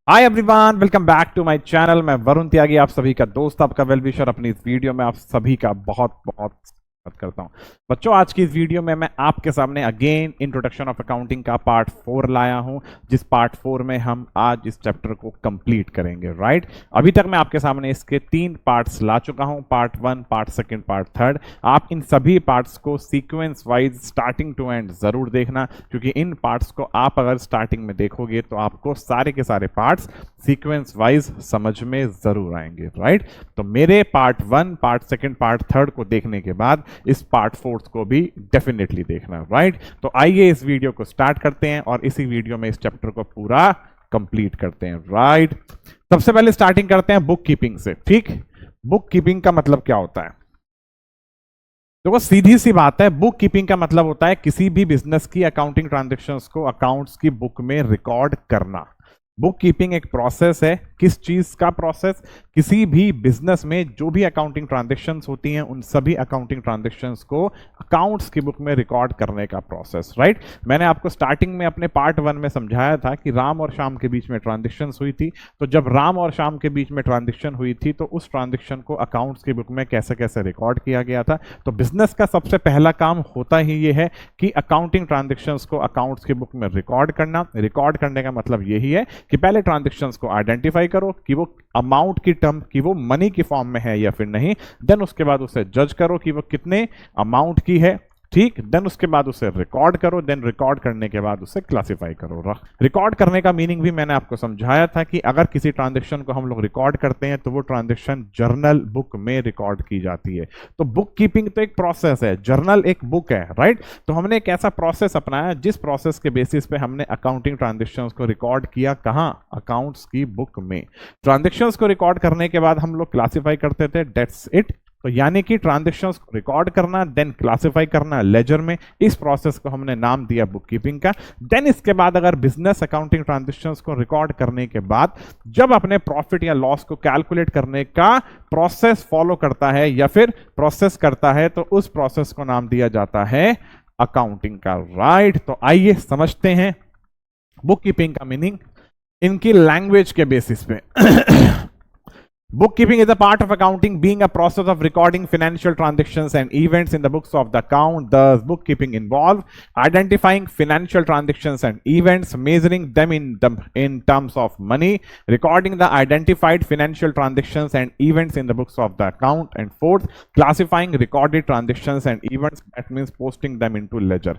Hi everyone, welcome back to my channel. मैं वरुण त्यागी, आप सभी का दोस्त, आपका वेल विशर। अपनी इस वीडियो में आप सभी का बहुत बहुत स्वागत करता हूं। बच्चों, आज की इस वीडियो में मैं आपके सामने अगेन इंट्रोडक्शन ऑफ अकाउंटिंग का पार्ट 4 लाया हूं, जिस पार्ट 4 में हम आज इस चैप्टर को कंप्लीट करेंगे। राइट, अभी तक मैं आपके सामने इसके 3 पार्ट्स ला चुका हूं, पार्ट 1, पार्ट 2, पार्ट 3। आप इन सभी पार्ट्स को sequence wise starting to end जरूर देखना, क्योंकि इन पार्ट्स को आप अगर स्टार्टिंग में देखोगे तो आपको सारे के सारे पार्ट्स सीक्वेंस वाइज समझ में जरूर आएंगे। राइट, तो मेरे पार्ट 1, पार्ट 2, पार्ट 3 को देखने के बाद इस पार्ट 4 को भी डेफिनेटली देखना। राइट, तो आइए इस वीडियो को स्टार्ट करते हैं और इसी वीडियो में इस चैप्टर को पूरा कंप्लीट करते हैं। राइट, सबसे पहले स्टार्टिंग करते हैं बुक कीपिंग से। ठीक, बुक कीपिंग का मतलब क्या होता है? देखो, सीधी सी बात है, बुक कीपिंग का मतलब होता है किसी भी बिजनेस की अकाउंटिंग ट्रांजैक्शंस को अकाउंट्स की बुक में रिकॉर्ड करना। बुक कीपिंग एक प्रोसेस है। किस चीज का प्रोसेस? किसी भी बिजनेस में जो भी अकाउंटिंग ट्रांजैक्शंस होती हैं उन सभी अकाउंटिंग ट्रांजैक्शंस को अकाउंट्स की बुक में रिकॉर्ड करने का प्रोसेस। राइट, मैंने आपको स्टार्टिंग में अपने पार्ट 1 में समझाया था कि राम और श्याम के बीच में ट्रांजैक्शंस हुई थी। तो जब राम और श्याम के बीच में ट्रांजैक्शन हुई थी तो उस ट्रांजैक्शन को अकाउंट्स की बुक में कैसे कैसे रिकॉर्ड किया गया था। तो बिजनेस का सबसे पहला काम होता ही ये है कि अकाउंटिंग ट्रांजैक्शंस को अकाउंट्स की बुक में रिकॉर्ड करना। रिकॉर्ड करने का मतलब यही है कि पहले ट्रांजैक्शंस को आइडेंटिफाई करो कि वो अमाउंट की टर्म की वो मनी की फॉर्म में है या फिर नहीं। देन उसके बाद उसे जज करो कि वो कितने अमाउंट की है। ठीक, देन उसके बाद उसे रिकॉर्ड करो। देन रिकॉर्ड करने के बाद उसे क्लासिफाई करो। रिकॉर्ड करने का मीनिंग भी मैंने आपको समझाया था कि अगर किसी ट्रांजैक्शन को हम लोग रिकॉर्ड करते हैं तो वो ट्रांजैक्शन जर्नल बुक में रिकॉर्ड की जाती है। तो बुक कीपिंग तो एक प्रोसेस है, जर्नल एक बुक है। राइट, तो हमने एक ऐसा प्रोसेस अपनाया जिस प्रोसेस के बेसिस पे हमने अकाउंटिंग ट्रांजैक्शंस को रिकॉर्ड किया। कहां? अकाउंट्स की बुक में। ट्रांजैक्शंस को रिकॉर्ड करने के बाद हम लोग क्लासिफाई करते थे, दैट्स इट। तो यानी कि ट्रांजैक्शंस को रिकॉर्ड करना, देन क्लासिफाई करना लेजर में, इस प्रोसेस को हमने नाम दिया बुक कीपिंग का। देन इसके बाद अगर बिजनेस अकाउंटिंग ट्रांजैक्शंस को रिकॉर्ड करने के बाद जब अपने प्रॉफिट या लॉस को कैलकुलेट करने का प्रोसेस फॉलो करता है या फिर प्रोसेस करता है तो उस प्रोसेस को नाम दिया जाता है अकाउंटिंग का। राइट, तो आइए समझते हैं बुक कीपिंग का मीनिंग इनकी लैंग्वेज के बेसिस पे। Bookkeeping is a part of accounting, being a process of recording financial transactions and events in the books of the account. Thus, bookkeeping involves identifying financial transactions and events, measuring them in terms of money, recording the identified financial transactions and events in the books of the account, and fourth, classifying recorded transactions and events. That means posting them into ledger.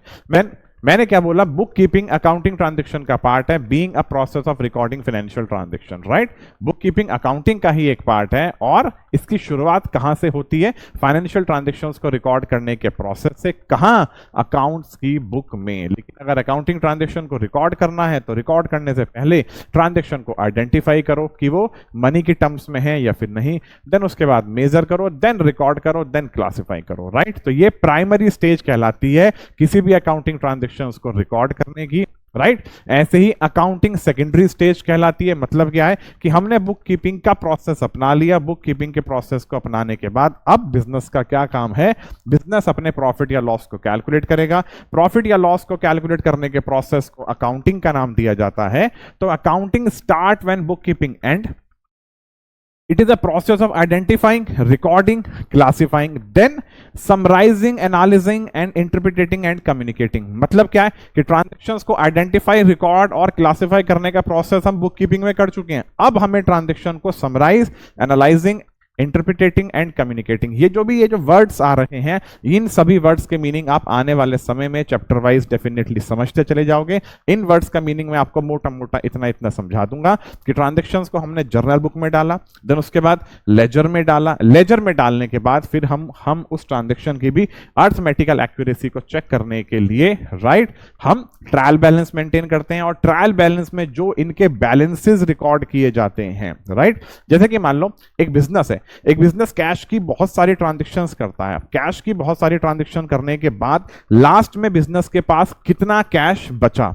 मैंने क्या बोला? Book keeping accounting transaction का part है, being a process of recording financial transaction. Right, book keeping accounting का ही एक part है और इसकी शुरुआत कहां से होती है? फाइनेंशियल ट्रांजैक्शंस को रिकॉर्ड करने के प्रोसेस से। कहां? अकाउंट्स की बुक में। लेकिन अगर अकाउंटिंग ट्रांजैक्शन को रिकॉर्ड करना है तो रिकॉर्ड करने से पहले ट्रांजैक्शन को आइडेंटिफाई करो कि वो मनी की टर्म्स में है या फिर नहीं। देन उसके बाद मेजर करो, देन रिकॉर्ड करो, देन क्लासिफाई करो। राइट, तो ये प्राइमरी स्टेज कहलाती है किसी भी अकाउंटिंग ट्रांजैक्शन को रिकॉर्ड करने की। राइट, ऐसे ही अकाउंटिंग सेकेंडरी स्टेज कहलाती है। मतलब क्या है कि हमने बुक कीपिंग का प्रोसेस अपना लिया। बुक कीपिंग के प्रोसेस को अपनाने के बाद अब बिजनेस का क्या काम है? बिजनेस अपने प्रॉफिट या लॉस को कैलकुलेट करेगा। प्रॉफिट या लॉस को कैलकुलेट करने के प्रोसेस को अकाउंटिंग का नाम दिया जाता है। तो accounting start when book keeping and. It is a process of identifying, recording, classifying, then summarizing, analyzing and interpreting and communicating। मतलब क्या है कि ट्रांजैक्शंस को आइडेंटिफाई, रिकॉर्ड और क्लासिफाई करने का प्रोसेस हम बुक कीपिंग में कर चुके हैं। अब हमें ट्रांजैक्शन को summarise, analysing, interpreting and communicating, ये जो वर्ड्स आ रहे हैं, इन सभी वर्ड्स के मीनिंग आप आने वाले समय में चैप्टर वाइज डेफिनेटली समझते चले जाओगे। इन वर्ड्स का मीनिंग मैं आपको मोटा मोटा इतना समझा दूंगा कि ट्रांजैक्शंस को हमने जर्नल बुक में डाला, देन उसके बाद लेजर में डाला। लेजर में डालने के बाद फिर हम उस ट्रांजैक्शन की भी अर्थमेटिकल एक्यूरेसी को चेक करने के लिए, राइट, हम ट्रायल बैलेंस मेंटेन करते हैं। और ट्रायल बैलेंस में जो इनके बैलेंसेस रिकॉर्ड किए जाते हैं, राइट, जैसे कि मान लो एक बिजनेस है, एक बिजनेस कैश की बहुत सारी ट्रांजैक्शंस करता है। कैश की बहुत सारी ट्रांजैक्शन करने के बाद लास्ट में बिजनेस के पास कितना कैश बचा,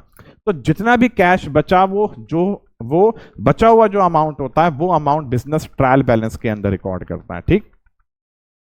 तो जितना भी कैश बचा वो बचा हुआ जो अमाउंट होता है वो अमाउंट बिजनेस ट्रायल बैलेंस के अंदर रिकॉर्ड करता है। ठीक,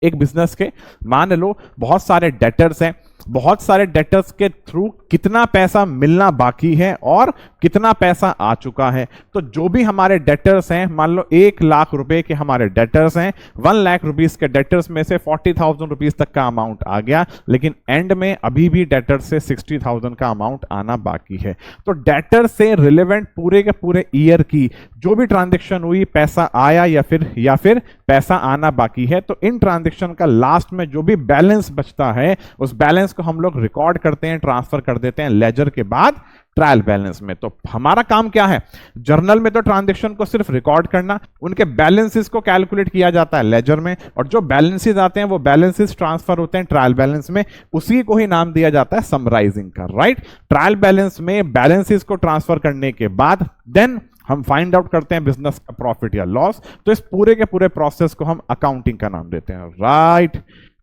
एक बिजनेस के मान लो बहुत सारे डेटर्स हैं, बहुत सारे डेटर्स के थ्रू कितना पैसा मिलना बाकी है और कितना पैसा आ चुका है। तो जो भी हमारे डेटर्स हैं, मान लो 1 लाख रुपए के हमारे डेटर्स हैं, 1 लाख रुपीस के डेटर्स में से 40,000 रुपीस तक का अमाउंट आ गया, लेकिन एंड में अभी भी डेटर्स से 60,000 का अमाउंट आना बाकी है। तो डेटर से रिलेवेंट पूरे के पूरे ईयर की जो भी ट्रांजेक्शन हुई, पैसा आया या फिर पैसा आना बाकी है, तो इन ट्रांजेक्शन का लास्ट में जो भी बैलेंस बचता है उस बैलेंस को हम लोग रिकॉर्ड करते हैं, ट्रांसफर कर देते हैं लेजर के बाद ट्रायल बैलेंस में। तो हमारा काम क्या है, जर्नल में तो ट्रांजेक्शन को सिर्फ रिकॉर्ड करना, उनके बैलेंसेस को कैलकुलेट किया जाता है लेजर में, और जो बैलेंसेस आते हैं वो बैलेंसेस ट्रांसफर होते हैं ट्रायल बैलेंस में, उसी को ही नाम दिया जाता है समराइजिंग का, राइट। ट्रायल बैलेंस में बैलेंसेस को ट्रांसफर करने के बाद देन हम फाइंड आउट करते हैं बिजनेस का प्रॉफिट या लॉस। तो इस पूरे के पूरे प्रोसेस को हम अकाउंटिंग का नाम देते हैं, राइट।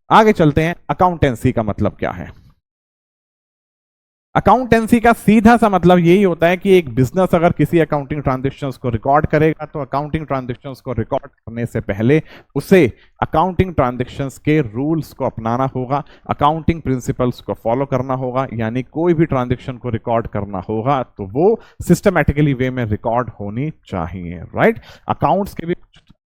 आगे चलते हैं, अकाउंटेंसी का मतलब क्या है। अकाउंटेंसी का सीधा सा मतलब यही होता है कि एक बिजनेस अगर किसी अकाउंटिंग ट्रांजैक्शंस को रिकॉर्ड करेगा तो अकाउंटिंग ट्रांजैक्शंस को रिकॉर्ड करने से पहले उसे अकाउंटिंग ट्रांजैक्शंस के रूल्स को अपनाना होगा, अकाउंटिंग प्रिंसिपल्स को फॉलो करना होगा। यानी कोई भी ट्रांजैक्शन को रिकॉर्ड करना होगा तो वो सिस्टमैटिकली वे में रिकॉर्ड होनी चाहिए, राइट।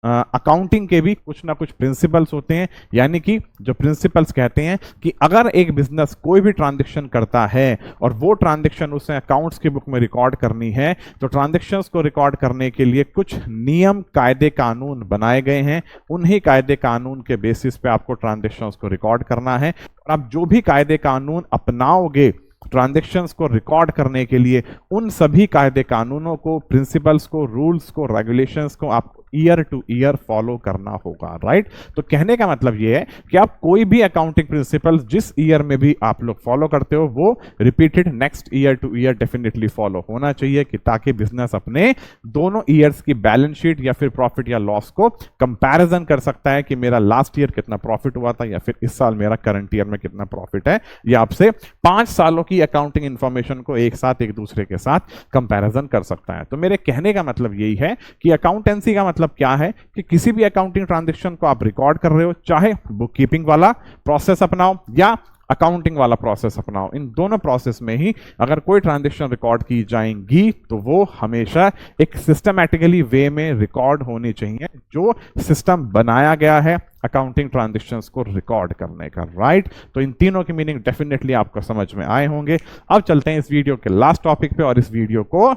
अकाउंटिंग के भी कुछ ना कुछ प्रिंसिपल्स होते हैं, यानी कि जो प्रिंसिपल्स कहते हैं कि अगर एक बिजनेस कोई भी ट्रांजैक्शन करता है और वो ट्रांजैक्शन उसे अकाउंट्स की बुक में रिकॉर्ड करनी है, तो ट्रांजैक्शंस को रिकॉर्ड करने के लिए कुछ नियम, कायदे, कानून बनाए गए हैं। उन्हीं कायदे कानून के बेसिस पे आपको ट्रांजैक्शंस को रिकॉर्ड करना है, और आप जो भी कायदे कानून अपनाओगे ट्रांजैक्शंस को रिकॉर्ड करने के लिए, उन सभी कायदे कानूनों को, प्रिंसिपल्स को, रूल्स को, रेगुलेशंस को आपको ईयर टू ईयर फॉलो करना होगा, राइट। तो कहने का मतलब यह है कि आप कोई भी अकाउंटिंग प्रिंसिपल्स जिस ईयर में भी आप लोग फॉलो करते हो वो repeated next year two year definitely follow होना चाहिए, कि ताकि बिजनेस अपने दोनों ईयर्स की बैलेंस शीट या फिर प्रॉफिट या लॉस को कंपैरिजन कर सकता है कि मेरा लास्ट ईयर कितना प्रॉफिट हुआ था या फिर इस साल मेरा करंट ईयर में कितना प्रॉफिट है, या आपसे 5 सालों की अकाउंटिंग इंफॉर्मेशन को एक साथ एक दूसरे के साथ कंपैरिजन कर सकता है। तो मेरे कहने का मतलब यही है कि अकाउंटेंसी का मतलब क्या है कि किसी भी अकाउंटिंग ट्रांजैक्शन को आप रिकॉर्ड कर रहे हो, चाहे बुक कीपिंग वाला प्रोसेस अपनाओ या अकाउंटिंग वाला प्रोसेस अपनाओ, इन दोनों प्रोसेस में ही अगर कोई ट्रांजैक्शन रिकॉर्ड की जाएंगी तो वो हमेशा एक सिस्टमैटिकली वे में रिकॉर्ड होनी चाहिए, जो सिस्टम बनाया गया है अकाउंटिंग ट्रांजैक्शंस को रिकॉर्ड करने का, राइट। तो इन तीनों की मीनिंग डेफिनेटली आपको समझ में आए होंगे। अब चलते हैं इस वीडियो के लास्ट टॉपिक पे और इस वीडियो को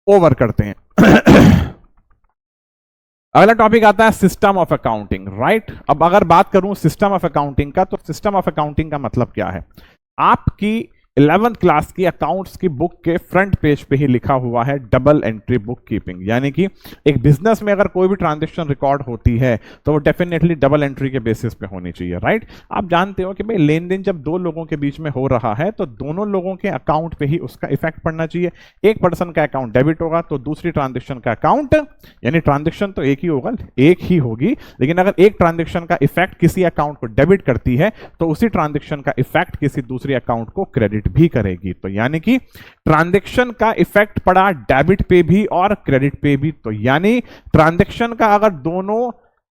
ओवर करते हैं। अगला टॉपिक आता है सिस्टम ऑफ अकाउंटिंग, राइट। अब अगर बात करूं सिस्टम ऑफ अकाउंटिंग का, तो सिस्टम ऑफ अकाउंटिंग का मतलब क्या है। आपकी 11th क्लास की अकाउंट्स की बुक के फ्रंट पेज पे ही लिखा हुआ है डबल एंट्री बुक कीपिंग, यानी कि एक बिजनेस में अगर कोई भी ट्रांजैक्शन रिकॉर्ड होती है तो वो डेफिनेटली डबल एंट्री के बेसिस पे होनी चाहिए, राइट। आप जानते हो कि भाई लेन देन जब दो लोगों के बीच में हो रहा है तो दोनों लोगों के अकाउंट पे ही उसका इफेक्ट पड़ना चाहिए। एक पर्सन का अकाउंट डेबिट होगा तो दूसरी ट्रांजैक्शन का अकाउंट, यानी ट्रांजैक्शन तो एक ही होगा, एक ही होगी, लेकिन अगर एक ट्रांजैक्शन का इफेक्ट किसी अकाउंट को डेबिट करती है तो उसी ट्रांजैक्शन का इफेक्ट किसी दूसरे अकाउंट को क्रेडिट भी करेगी। तो यानी कि ट्रांजैक्शन का इफेक्ट पड़ा डेबिट पे भी और क्रेडिट पे भी। तो यानी ट्रांजैक्शन का अगर दोनों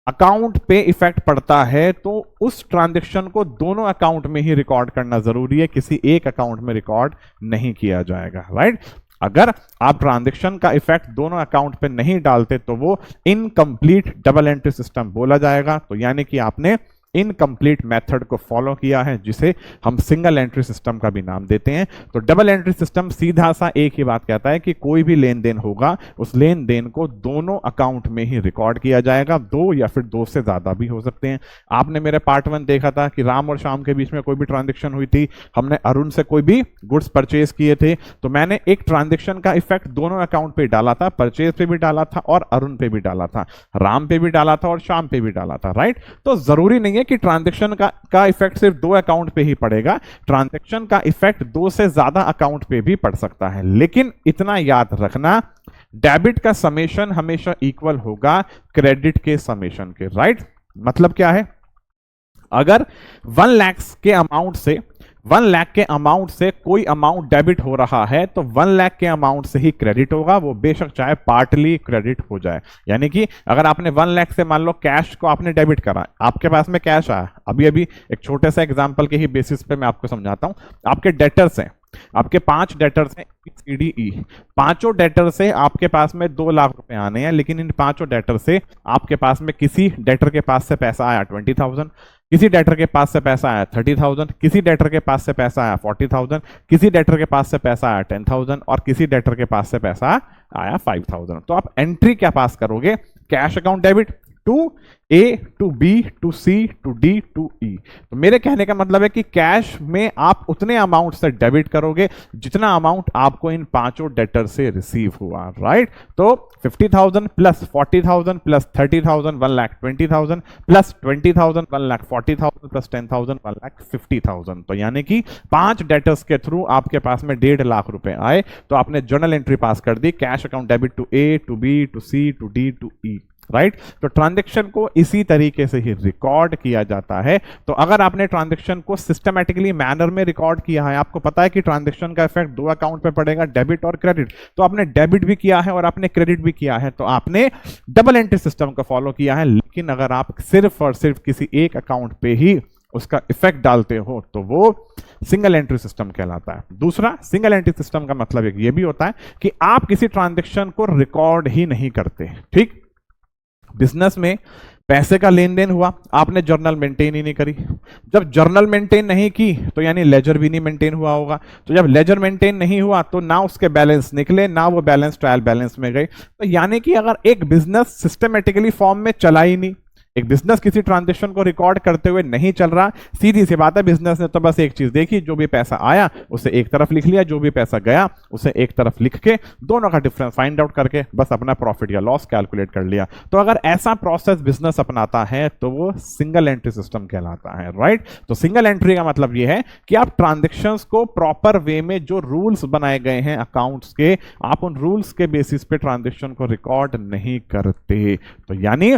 अकाउंट पे इफेक्ट पड़ता है तो उस ट्रांजैक्शन को दोनों अकाउंट में ही रिकॉर्ड करना जरूरी है, किसी एक अकाउंट में रिकॉर्ड नहीं किया जाएगा, राइट। अगर आप ट्रांजैक्शन का इफेक्ट दोनों अकाउंट पे नहीं डालते तो वो इनकम्प्लीट डबल एंट्री सिस्टम बोला जाएगा। तो यानी कि आपने इनकम्प्लीट मेथड को फॉलो किया है, जिसे हम सिंगल एंट्री सिस्टम का भी नाम देते हैं। तो डबल एंट्री सिस्टम सीधा सा एक ही बात कहता है कि कोई भी लेन देन होगा उस लेन देन को दोनों अकाउंट में ही रिकॉर्ड किया जाएगा, दो या फिर दो से ज्यादा भी हो सकते हैं। आपने मेरे पार्ट 1 देखा था कि राम और श्याम के बीच में कोई भी ट्रांजेक्शन हुई थी, हमने अरुण से कोई भी गुड्स परचेज किए थे, तो मैंने एक ट्रांजेक्शन का इफेक्ट दोनों अकाउंट पे डाला था, परचेज पे भी डाला था और अरुण पे भी डाला था, राम पे भी डाला था और श्याम पे भी डाला था, राइट। तो जरूरी नहीं है कि ट्रांजैक्शन का इफेक्ट सिर्फ दो अकाउंट पे ही पड़ेगा, ट्रांजैक्शन का इफेक्ट दो से ज्यादा अकाउंट पे भी पड़ सकता है। लेकिन इतना याद रखना, डेबिट का समेशन हमेशा इक्वल होगा क्रेडिट के समेशन के, राइट। मतलब क्या है, अगर 1 लाख के अमाउंट से 1 लाख के अमाउंट से कोई अमाउंट डेबिट हो रहा है तो 1 लाख के अमाउंट से ही क्रेडिट होगा, वो बेशक चाहे पार्टली क्रेडिट हो जाए। यानी कि अगर आपने 1 लाख से मान लो कैश को आपने डेबिट करा, आपके पास में कैश आया, अभी अभी एक छोटे सा एग्जांपल के ही बेसिस पे मैं आपको समझाता हूं। आपके डेटर्स हैं, आपके 5 डेटर्स हैं CDE, पांचों डेटर से आपके पास में 2 लाख रुपए आने हैं, लेकिन इन पांचों डेटर से आपके पास में किसी डेटर के पास से पैसा आया 20,000, किसी डेटर के पास से पैसा आया 30,000, किसी डेटर के पास से पैसा आया 40,000, किसी डेटर के पास से पैसा आया 10,000 और किसी डेटर के पास से पैसा आया 5,000। तो आप एंट्री क्या पास करोगे? Cash account debit to A to B to C to D to E। तो मेरे कहने का मतलब है कि कैश में आप उतने अमाउंट से डेबिट करोगे जितना अमाउंट आपको इन पांचों डेटर से रिसीव हुआ, राइट। तो 50,000 प्लस 40,000 प्लस 30,000 1,20,000 प्लस 20,000 1,40,000 प्लस 10,000 1,50,000। तो यानी कि 5 डेटर्स के थ्रू आपके पास में 1.5 लाख रुपए आए, तो आपने जर्नल एंट्री पास कर दी, cash account debit to A to B to C to D to E, right. तो ट्रांजैक्शन को इसी तरीके से ही रिकॉर्ड किया जाता है। तो अगर आपने ट्रांजैक्शन को सिस्टमैटिकली मैनर में रिकॉर्ड किया है, आपको पता है कि ट्रांजैक्शन का इफेक्ट 2 अकाउंट पे पड़ेगा, डेबिट और क्रेडिट, तो आपने डेबिट भी किया है और आपने क्रेडिट भी किया है, तो आपने डबल एंट्री सिस्टम को फॉलो किया है। लेकिन अगर आप सिर्फ और सिर्फ किसी एक अकाउंट पे ही उसका इफेक्ट डालते हो तो वो सिंगल एंट्री सिस्टम कहलाता है। दूसरा, सिंगल एंट्री सिस्टम का मतलब एक ये भी होता है कि आप किसी ट्रांजैक्शन को रिकॉर्ड ही नहीं करते, ठीक। बिजनेस में पैसे का लेन देन हुआ, आपने जर्नल मेंटेन ही नहीं करी। जब जर्नल मेंटेन नहीं की तो यानी लेजर भी नहीं मेंटेन हुआ होगा, तो जब लेजर मेंटेन नहीं हुआ तो ना उसके बैलेंस निकले, ना वो बैलेंस ट्रायल बैलेंस में गए। तो यानी कि अगर एक बिजनेस सिस्टमेटिकली फॉर्म में चला ही नहीं, एक बिजनेस किसी ट्रांजैक्शन को रिकॉर्ड करते हुए नहीं चल रहा, सीधी सी बात है, बिजनेस ने तो बस एक चीज देखी, जो भी पैसा आया उसे एक तरफ लिख लिया, जो भी पैसा गया उसे एक तरफ लिख के दोनों का डिफरेंस फाइंड आउट करके बस अपना प्रॉफिट या लॉस कैलकुलेट कर लिया। तो अगर ऐसा प्रोसेस बिजनेस अपनाता है तो वो सिंगल एंट्री सिस्टम कहलाता है, राइट। तो सिंगल एंट्री का मतलब ये है कि आप ट्रांजैक्शंस को प्रॉपर वे में, जो रूल्स बनाए गए हैं अकाउंट्स के, आप उन रूल्स के बेसिस पे ट्रांजैक्शन को रिकॉर्ड नहीं करते। तो यानी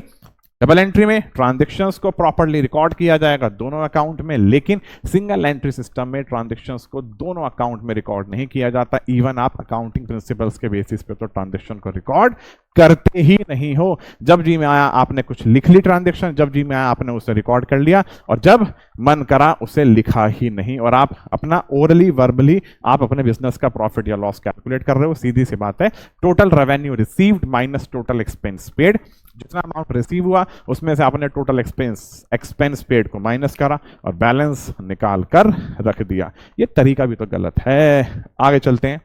डबल एंट्री में ट्रांजैक्शंस को प्रॉपर्ली रिकॉर्ड किया जाएगा दोनों अकाउंट में, लेकिन सिंगल एंट्री सिस्टम में ट्रांजैक्शंस को दोनों अकाउंट में रिकॉर्ड नहीं किया जाता। इवन आप अकाउंटिंग प्रिंसिपल्स के बेसिस पे तो ट्रांजैक्शन को रिकॉर्ड करते ही नहीं हो। जब जी में आया आपने कुछ लिख ली ट्रांजैक्शन, जब जी में आया आपने उसे रिकॉर्ड कर लिया, और जब मन करा उसे लिखा ही नहीं, और आप अपना ओरली वर्बली आप अपने बिजनेस का प्रॉफिट या लॉस कैलकुलेट कर रहे हो। सीधी सी बात है, total revenue received minus total expense paid, जितना अमाउंट रिसीव हुआ उसमें से आपने टोटल एक्सपेंस पेड को माइनस करा और बैलेंस निकाल कर रख दिया। ये तरीका भी तो गलत है। आगे चलते हैं।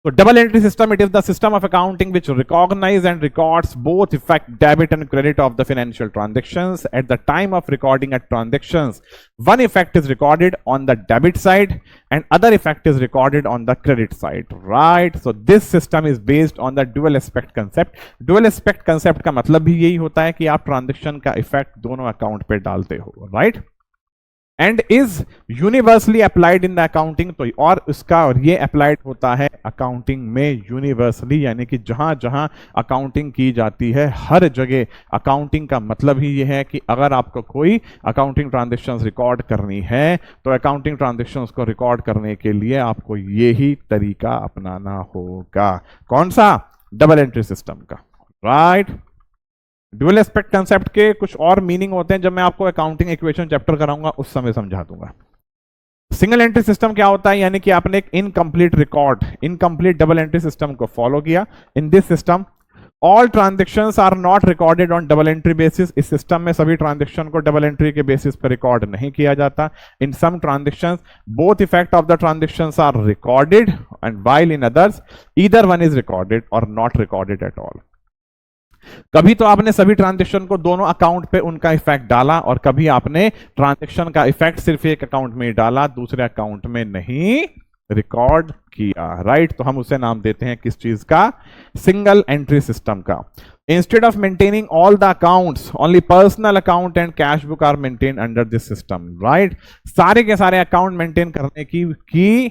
So double entry system, it is the system of accounting which recognize and records both effect debit and credit of the financial transactions. At the time of recording at transactions, one effect is recorded on the debit side and other effect is recorded on the credit side, right? So this system is based on the dual aspect concept. Dual aspect concept का मतलब भी यही होता है कि आप transaction का effect दोनों अकाउंट पे डालते हो, right? And is universally applied in the accounting, तो और उसका और ये अप्लाइड होता है अकाउंटिंग में यूनिवर्सली, यानी कि जहां जहां अकाउंटिंग की जाती है हर जगह अकाउंटिंग का मतलब ही ये है कि अगर आपको कोई अकाउंटिंग ट्रांजैक्शंस रिकॉर्ड करनी है तो अकाउंटिंग ट्रांजैक्शंस को रिकॉर्ड करने के लिए आपको यही तरीका अपनाना होगा। कौन सा? डबल एंट्री सिस्टम का, राइट। ड्यूअल एस्पेक्ट कंसेप्ट के कुछ और मीनिंग होते हैं, जब मैं आपको अकाउंटिंग इक्वेशन चैप्टर कराऊंगा उस समय समझा दूंगा। सिंगल एंट्री सिस्टम क्या होता है? यानी कि आपने एक incomplete record, incomplete double entry system को फॉलो किया। In this system all transactions are not recorded on double entry basis. इस सिस्टम में सभी ट्रांजैक्शन को डबल एंट्री के बेसिस पर रिकॉर्ड नहीं किया जाता। In some transactions both effect of the transactions are recorded and while in others either one is recorded or not recorded at all. कभी तो आपने सभी ट्रांजैक्शन को दोनों अकाउंट पे उनका इफेक्ट डाला, और कभी आपने ट्रांजैक्शन का इफेक्ट सिर्फ एक अकाउंट में डाला, दूसरे अकाउंट में नहीं रिकॉर्ड किया, राइट। तो हम उसे नाम देते हैं किस चीज का? सिंगल एंट्री सिस्टम का। Instead of maintaining all the accounts, only personal account and cash book are maintain under this system, right. सारे के सारे अकाउंट मेंटेन करने की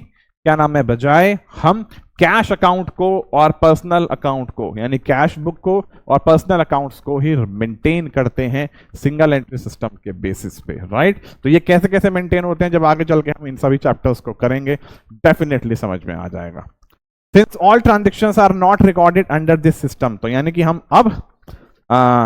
क्या नाम है, बजाय हम कैश अकाउंट को और पर्सनल अकाउंट को, यानी कैश बुक को और पर्सनल अकाउंट्स को ही मेंटेन करते हैं सिंगल एंट्री सिस्टम के बेसिस पे, राइट। तो ये कैसे कैसे मेंटेन होते हैं, जब आगे चल के हम इन सभी चैप्टर्स को करेंगे डेफिनेटली समझ में आ जाएगा। Since all transactions are not recorded under this system, तो यानी कि हम अब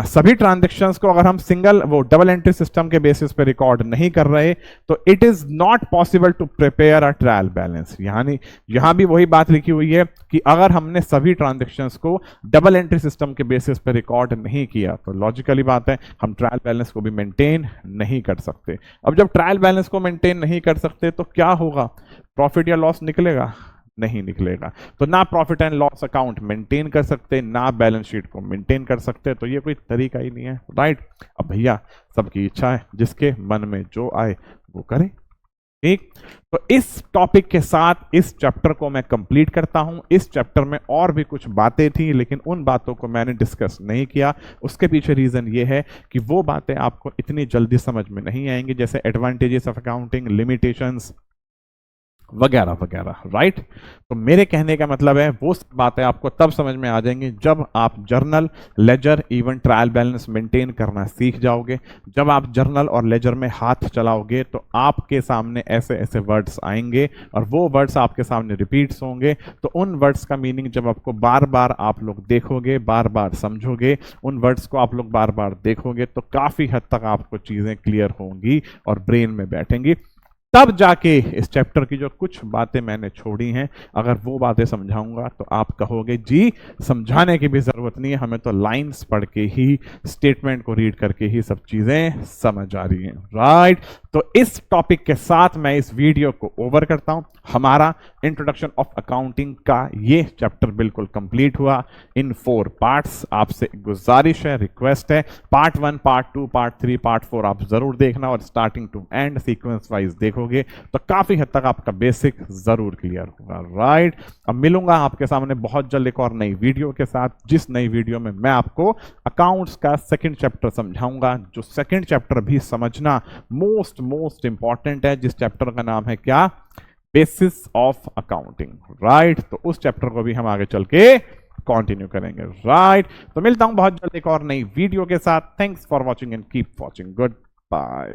सभी ट्रांजेक्शन्स को अगर हम सिंगल वो डबल एंट्री सिस्टम के बेसिस पे रिकॉर्ड नहीं कर रहे, तो it is not possible to prepare a trial balance. यानी यहां भी वही बात लिखी हुई है कि अगर हमने सभी ट्रांजेक्शन्स को डबल एंट्री सिस्टम के बेसिस पे रिकॉर्ड नहीं किया, तो लॉजिकली बात है हम ट्रायल बैलेंस को भी मेंटेन नहीं कर सकते। अब जब ट्रायल बैलेंस को मेंटेन नहीं कर सकते तो क्या होगा, प्रॉफिट या लॉस निकलेगा, नहीं निकलेगा। तो ना profit and loss account maintain कर सकते, ना बैलेंस शीट को मेंटेन कर सकते, तो ये कोई तरीका ही नहीं है, राइट। अब भैया सबकी इच्छा है, जिसके मन में जो आए वो करे, ठीक। तो इस टॉपिक के साथ इस चैप्टर को मैं कंप्लीट करता हूं। इस चैप्टर में और भी कुछ बातें थी, लेकिन उन बातों को मैंने डिस्कस नहीं किया। उसके पीछे रीजन ये है कि वो बातें आपको इतनी जल्दी समझ में नहीं आएंगी, जैसे एडवांटेजेस ऑफ अकाउंटिंग, लिमिटेशंस वगैरह वगैरह, राइट। तो मेरे कहने का मतलब है वो बातें आपको तब समझ में आ जाएंगी जब आप journal, ledger, even trial balance maintain करना सीख जाओगे। जब आप जर्नल और लेजर में हाथ चलाओगे तो आपके सामने ऐसे ऐसे वर्ड्स आएंगे और वो वर्ड्स आपके सामने रिपीट्स होंगे। तो उन वर्ड्स का मीनिंग जब आपको बार बार आप लोग देखोगे, बार बार समझोगे, उन वर्ड्स को आप लोग बार बार देखोगे, तो काफी हद तक आपको चीजें क्लियर होंगी और ब्रेन में बैठेंगी। तब जाके इस चैप्टर की जो कुछ बातें मैंने छोड़ी हैं, अगर वो बातें समझाऊंगा तो आप कहोगे जी समझाने की भी जरूरत नहीं है, हमें तो लाइंस पढ़ के ही, स्टेटमेंट को रीड करके ही सब चीजें समझ आ रही हैं, राइट। तो इस टॉपिक के साथ मैं इस वीडियो को ओवर करता हूं। हमारा इंट्रोडक्शन ऑफ अकाउंटिंग का ये चैप्टर बिल्कुल कंप्लीट हुआ इन 4 पार्ट्स। आपसे गुजारिश है, रिक्वेस्ट है, पार्ट 1, पार्ट 2, पार्ट 3, पार्ट 4 आप जरूर देखना और starting to end sequence wise देखोगे तो काफी हद तक आपका बेसिक जरूर क्लियर होगा, राइट। अब मिलूंगा आपके सामने बहुत जल्द एक और नई वीडियो के साथ, जिस नई वीडियो में मैं आपको अकाउंट्स का सेकंड चैप्टर समझाऊंगा। जो सेकंड चैप्टर भी समझना मोस्ट इंपॉर्टेंट है, जिस चैप्टर का नाम है क्या, बेसिस ऑफ अकाउंटिंग, राइट। तो उस चैप्टर को भी हम आगे चल के कंटिन्यू करेंगे, राइट। तो मिलता हूं बहुत जल्द एक और नई वीडियो के साथ। Thanks for watching and keep watching, good bye.